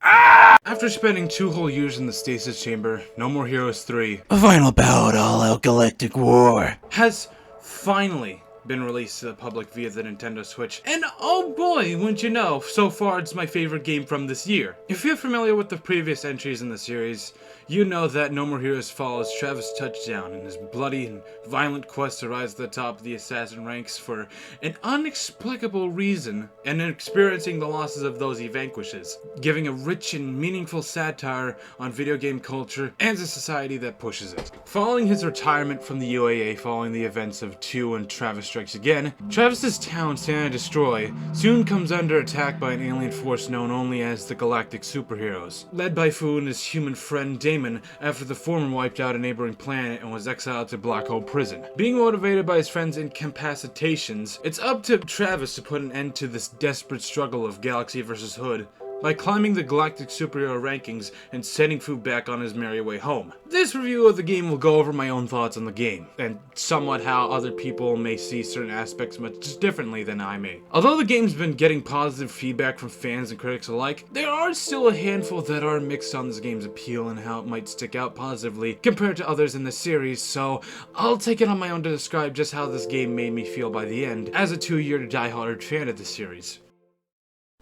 After spending 2 whole years in the stasis chamber, No More Heroes 3, A final bout all-out galactic war, has finally been released to the public via the Nintendo Switch. And oh boy, wouldn't you know, so far it's my favorite game from this year. If you're familiar with the previous entries in the series, you know that No More Heroes follows Travis Touchdown in his bloody and violent quest to rise to the top of the assassin ranks for an inexplicable reason, and experiencing the losses of those he vanquishes, giving a rich and meaningful satire on video game culture and the society that pushes it. Following his retirement from the UAA following the events of 2 and Travis Strikes Again, Travis's town, San Destroy, soon comes under attack by an alien force known only as the Galactic Superheroes, led by Fu and his human friend Damon after the former wiped out a neighboring planet and was exiled to Black Hole Prison. Being motivated by his friend's incapacitations, it's up to Travis to put an end to this desperate struggle of Galaxy vs. Hood by climbing the Galactic Superhero rankings and sending Fu back on his merry way home. This review of the game will go over my own thoughts on the game, and somewhat how other people may see certain aspects much differently than I may. Although the game's been getting positive feedback from fans and critics alike, there are still a handful that are mixed on this game's appeal and how it might stick out positively compared to others in the series, so I'll take it on my own to describe just how this game made me feel by the end, as a 2-year die-hard fan of the series.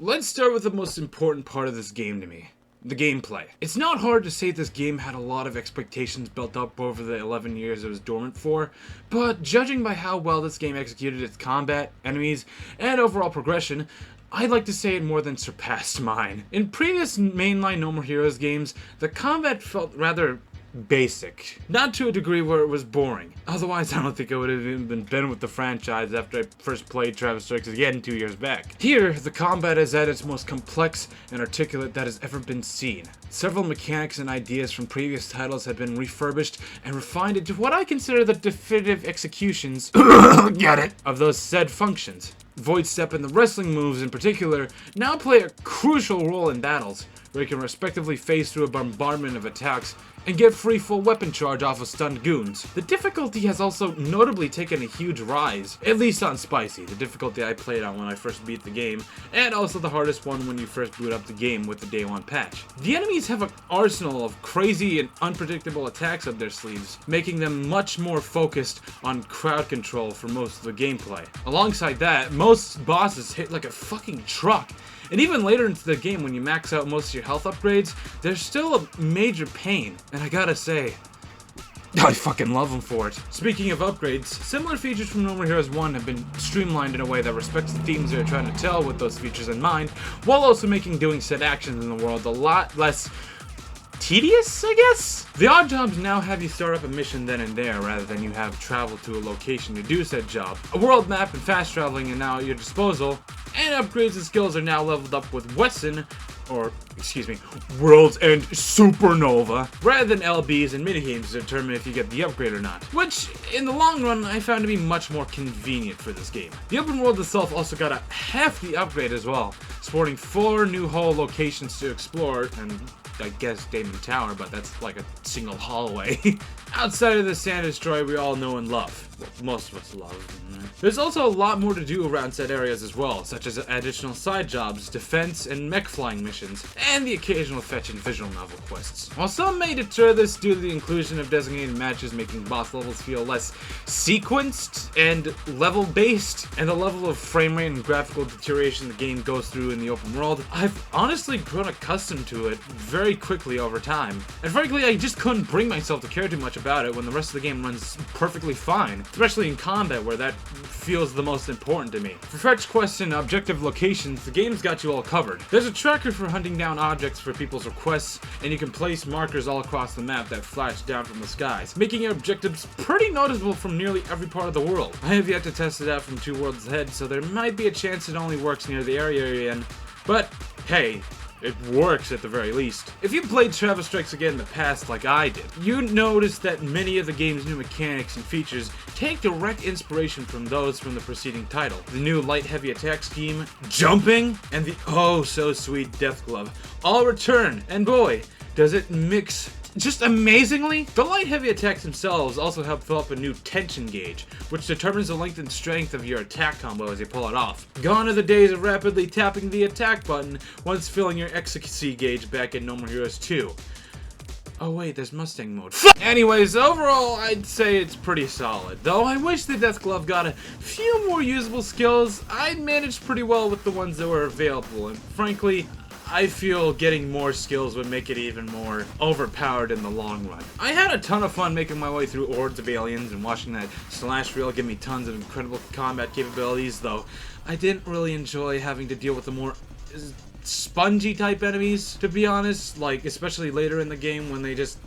Let's start with the most important part of this game to me. The gameplay. It's not hard to say this game had a lot of expectations built up over the 11 years it was dormant for, but judging by how well this game executed its combat, enemies, and overall progression, I'd like to say it more than surpassed mine. In previous mainline No More Heroes games, the combat felt rather basic. Not to a degree where it was boring. Otherwise, I don't think I would have even been with the franchise after I first played Travis Strikes Again 2 years back. Here, the combat is at its most complex and articulate that has ever been seen. Several mechanics and ideas from previous titles have been refurbished and refined into what I consider the definitive executions get it, of those said functions. Void Step and the wrestling moves in particular now play a crucial role in battles, where you can respectively phase through a bombardment of attacks and get free full weapon charge off of stunned goons. The difficulty has also notably taken a huge rise, at least on Spicy, the difficulty I played on when I first beat the game, and also the hardest one when you first boot up the game with the day 1 patch. The enemies have an arsenal of crazy and unpredictable attacks up their sleeves, making them much more focused on crowd control for most of the gameplay. Alongside that, most bosses hit like a fucking truck, and even later into the game when you max out most of your health upgrades, there's still a major pain, and I gotta say, I fucking love them for it. Speaking of upgrades, similar features from No More Heroes 1 have been streamlined in a way that respects the themes they're trying to tell with those features in mind, while also making doing said actions in the world a lot less tedious, I guess? The odd jobs now have you start up a mission then and there, rather than you have traveled to a location to do said job. A world map and fast traveling are now at your disposal, and upgrades and skills are now leveled up with Wesson, or, excuse me, World's End Supernova, rather than LBs and minigames to determine if you get the upgrade or not, which, in the long run, I found to be much more convenient for this game. The open world itself also got a hefty upgrade as well, sporting 4 new whole locations to explore, and I guess Damon Tower, but that's like a single hallway. Outside of the San Destroy we all know and love. Well, most of us love. There's also a lot more to do around said areas as well, such as additional side jobs, defense, and mech flying missions, and the occasional fetch and visual novel quests. While some may deter this due to the inclusion of designated matches making boss levels feel less sequenced and level-based, and the level of frame rate and graphical deterioration the game goes through in the open world, I've honestly grown accustomed to it very quickly over time. And frankly, I just couldn't bring myself to care too much about it when the rest of the game runs perfectly fine, especially in combat where that feels the most important to me. For fetch quests and objective locations, the game's got you all covered. There's a tracker for hunting down objects for people's requests, and you can place markers all across the map that flash down from the skies, making your objectives pretty noticeable from nearly every part of the world. I have yet to test it out from 2 worlds ahead, so there might be a chance it only works near the area you're in, but hey, it works at the very least. If you played Travis Strikes Again in the past like I did, you noticed that many of the game's new mechanics and features take direct inspiration from those from the preceding title. The new light-heavy attack scheme, jumping, and the oh-so-sweet death glove all return, and boy, does it mix just amazingly, the light heavy attacks themselves also help fill up a new tension gauge, which determines the length and strength of your attack combo as you pull it off. Gone are the days of rapidly tapping the attack button once filling your execucy gauge back in No More Heroes 2. Oh wait, there's Mustang mode. Anyways, overall, I'd say it's pretty solid. Though I wish the Death Glove got a few more usable skills. I managed pretty well with the ones that were available, and frankly, I feel getting more skills would make it even more overpowered in the long run. I had a ton of fun making my way through hordes of aliens and watching that slash reel give me tons of incredible combat capabilities, though I didn't really enjoy having to deal with the more spongy type enemies, to be honest, like especially later in the game when they just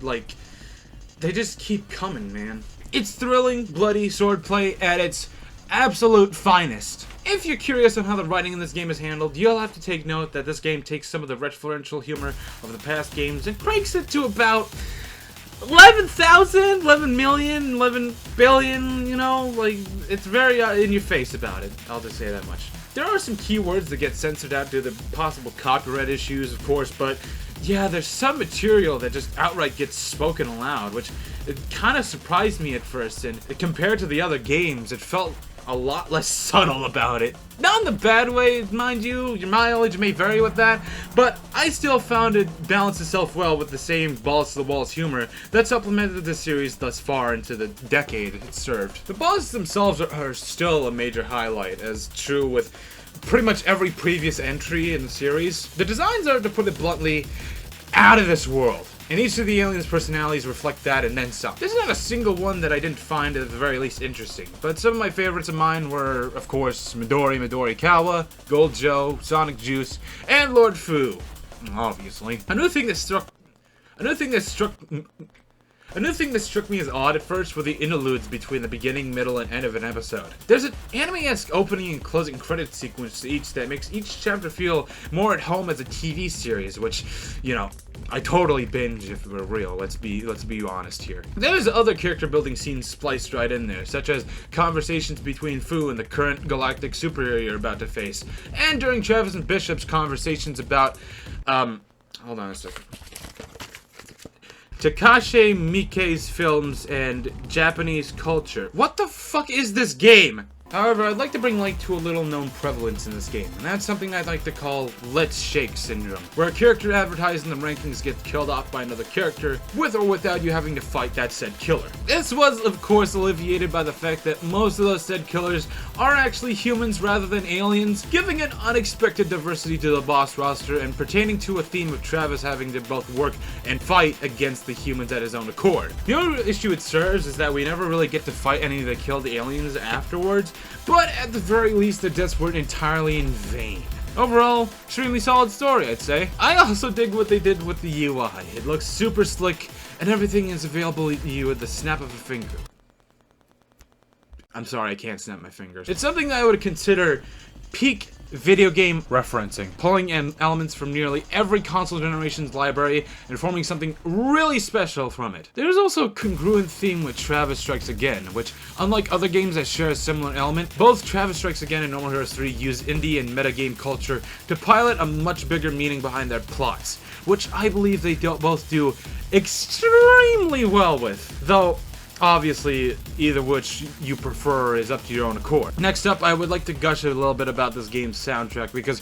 keep coming, man. It's thrilling, bloody swordplay at its absolute finest. If you're curious on how the writing in this game is handled, you'll have to take note that this game takes some of the referential humor of the past games and breaks it to about 11,000, 11 million, 11 billion, you know, like, it's very in your face about it, I'll just say that much. There are some keywords that get censored out due to possible copyright issues, of course, but yeah, there's some material that just outright gets spoken aloud, which it kind of surprised me at first, and compared to the other games, it felt a lot less subtle about it. Not in the bad way, mind you, your mileage may vary with that, but I still found it balanced itself well with the same balls-to-the-walls humor that supplemented the series thus far into the decade it served. The bosses themselves are still a major highlight, as true with pretty much every previous entry in the series. The designs are, to put it bluntly, out of this world. And each of the aliens' personalities reflect that and then some. There's not a single one that I didn't find at the very least interesting, but some of my favorites of mine were, of course, Midori Kawa, Gold Joe, Sonic Juice, and Lord Fu, obviously. Another thing that struck me as odd at first were the interludes between the beginning, middle, and end of an episode. There's an anime-esque opening and closing credit sequence to each that makes each chapter feel more at home as a TV series, which, you know, I totally binge if we're real. Let's be honest here. There's other character building scenes spliced right in there, such as conversations between Fu and the current galactic superhero you're about to face, and during Travis and Bishop's conversations about, hold on a second. Takashi Miike's films and Japanese culture. What the fuck is this game? However, I'd like to bring light to a little known prevalence in this game, and that's something I'd like to call Let's Shake syndrome, where a character advertised in the rankings gets killed off by another character, with or without you having to fight that said killer. This was, of course, alleviated by the fact that most of those said killers are actually humans rather than aliens, giving an unexpected diversity to the boss roster and pertaining to a theme of Travis having to both work and fight against the humans at his own accord. The only issue it serves is that we never really get to fight any of the killed aliens afterwards, but at the very least, the deaths weren't entirely in vain. Overall, extremely solid story, I'd say. I also dig what they did with the UI. It looks super slick, and everything is available to you at the snap of a finger. I'm sorry, I can't snap my fingers. It's something that I would consider peak video game referencing, pulling in elements from nearly every console generation's library and forming something really special from it. There's also a congruent theme with Travis Strikes Again, which, unlike other games that share a similar element, both Travis Strikes Again and No More Heroes 3 use indie and metagame culture to pilot a much bigger meaning behind their plots, which I believe they both do extremely well with, though obviously, either which you prefer is up to your own accord. Next up, I would like to gush a little bit about this game's soundtrack because,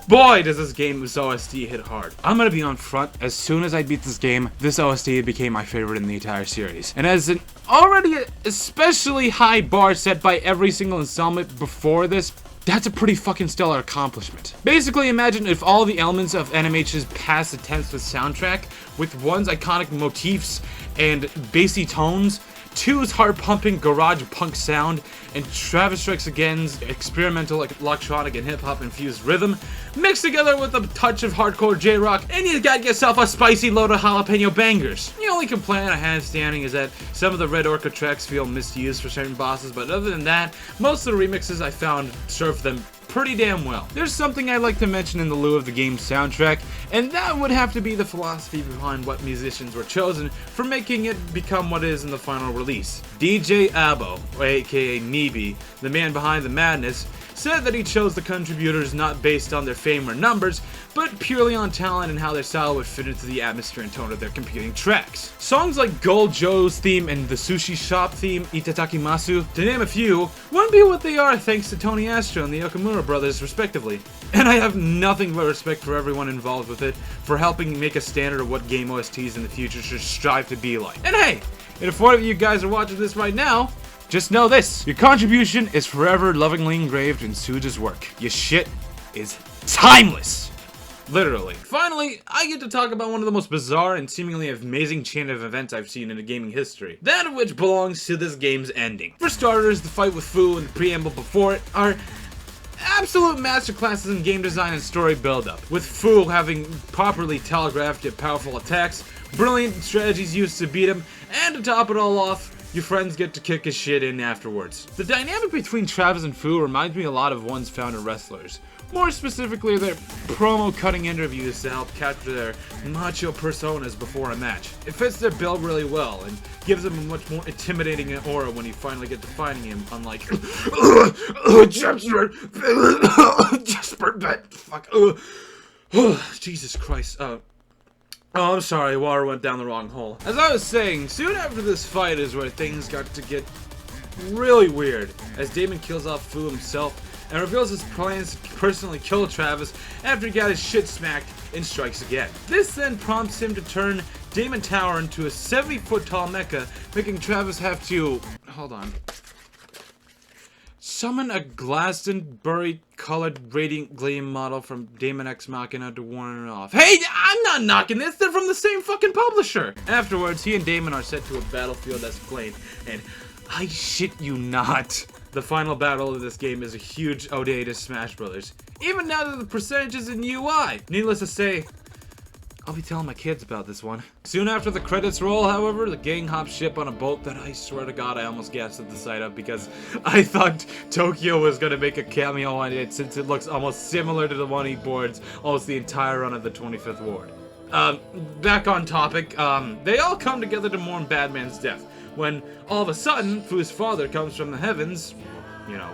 boy, does this game's OST hit hard. I'm gonna be on front, as soon as I beat this game, this OST became my favorite in the entire series. And as an already especially high bar set by every single installment before this, that's a pretty fucking stellar accomplishment. Basically, imagine if all the elements of NMH's past attempts with soundtrack, with one's iconic motifs and bassy tones, two's heart-pumping garage punk sound, and Travis Strikes Again's experimental electronic and hip-hop infused rhythm, mixed together with a touch of hardcore J-rock, and you got yourself a spicy load of jalapeno bangers. The only complaint I have standing is that some of the Red Orca tracks feel misused for certain bosses, but other than that, most of the remixes I found serve them pretty damn well. There's something I'd like to mention in the lieu of the game's soundtrack, and that would have to be the philosophy behind what musicians were chosen for making it become what it is in the final release. DJ Abo, aka Neeby, the man behind the madness, said that he chose the contributors not based on their fame or numbers, but purely on talent and how their style would fit into the atmosphere and tone of their competing tracks. Songs like Gold Joe's theme and the sushi shop theme, Itadakimasu, to name a few, wouldn't be what they are thanks to Tony Astro and the Okamura brothers respectively. And I have nothing but respect for everyone involved with it, for helping make a standard of what game OSTs in the future should strive to be like. And hey, if one of you guys are watching this right now, just know this: your contribution is forever lovingly engraved in Suja's work. Your shit is timeless. Literally. Finally, I get to talk about one of the most bizarre and seemingly amazing chain of events I've seen in a gaming history. That of which belongs to this game's ending. For starters, the fight with Fu and the preamble before it are absolute masterclasses in game design and story build-up, with Fu having properly telegraphed yet powerful attacks, brilliant strategies used to beat him, and to top it all off, your friends get to kick his shit in afterwards. The dynamic between Travis and Fu reminds me a lot of ones found in wrestlers. More specifically, their promo-cutting interviews to help capture their macho personas before a match. It fits their build really well, and gives them a much more intimidating aura when you finally get to fighting him, unlike Jasper, fuck, Jesus Christ, oh, I'm sorry, water went down the wrong hole. As I was saying, soon after this fight is where things got to get really weird, as Damon kills off Fu himself and reveals his plans to personally kill Travis after he got his shit smacked and strikes again. This then prompts him to turn Damon Tower into a 70-foot tall mecha, making Travis have to, hold on, summon a Glastonbury colored radiant gleam model from Damon X Machina to warn it off. Hey, I'm not knocking this, they're from the same fucking publisher! Afterwards, he and Damon are sent to a battlefield that's flamed, and I shit you not, the final battle of this game is a huge ode to Smash Brothers. Even now that the percentages in UI. Needless to say, I'll be telling my kids about this one. Soon after the credits roll, however, the gang hops ship on a boat that I swear to God I almost gassed at the sight of because I thought Tokyo was gonna make a cameo on it since it looks almost similar to the one he boards almost the entire run of the 25th Ward. Back on topic, they all come together to mourn Batman's death, when all of a sudden, Fu's father comes from the heavens, you know,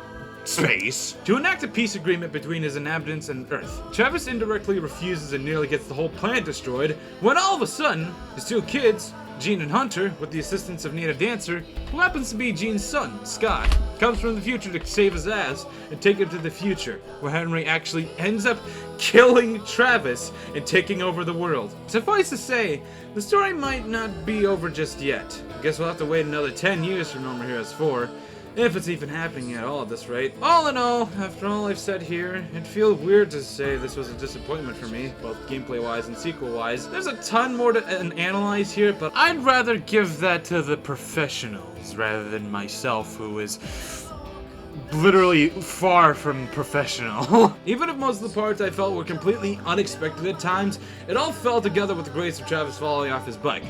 space, to enact a peace agreement between his inhabitants and Earth. Travis indirectly refuses and nearly gets the whole planet destroyed, when all of a sudden, his two kids, Gene and Hunter, with the assistance of Nina Dancer, who happens to be Gene's son, Scott, comes from the future to save his ass and take him to the future, where Henry actually ends up killing Travis and taking over the world. Suffice to say, the story might not be over just yet. I guess we'll have to wait another 10 years for No More Heroes 4, if it's even happening at all at this rate. All in all, after all I've said here, it'd feel weird to say this was a disappointment for me, both gameplay-wise and sequel-wise. There's a ton more to analyze here, but I'd rather give that to the professionals rather than myself, who is literally far from professional. Even if most of the parts I felt were completely unexpected at times, it all fell together with the grace of Travis falling off his bike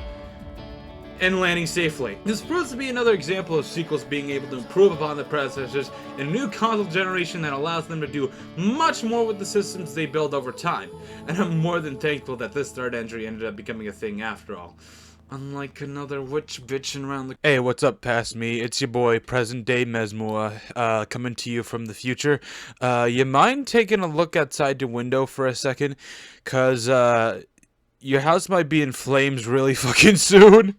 and landing safely. This proves to be another example of sequels being able to improve upon the predecessors in a new console generation that allows them to do much more with the systems they build over time. And I'm more than thankful that this third entry ended up becoming a thing after all. Unlike another witch bitching around the— Hey, what's up past me? It's your boy, present day Mesmua, coming to you from the future. You mind taking a look outside the window for a second? Cause, your house might be in flames really fucking soon.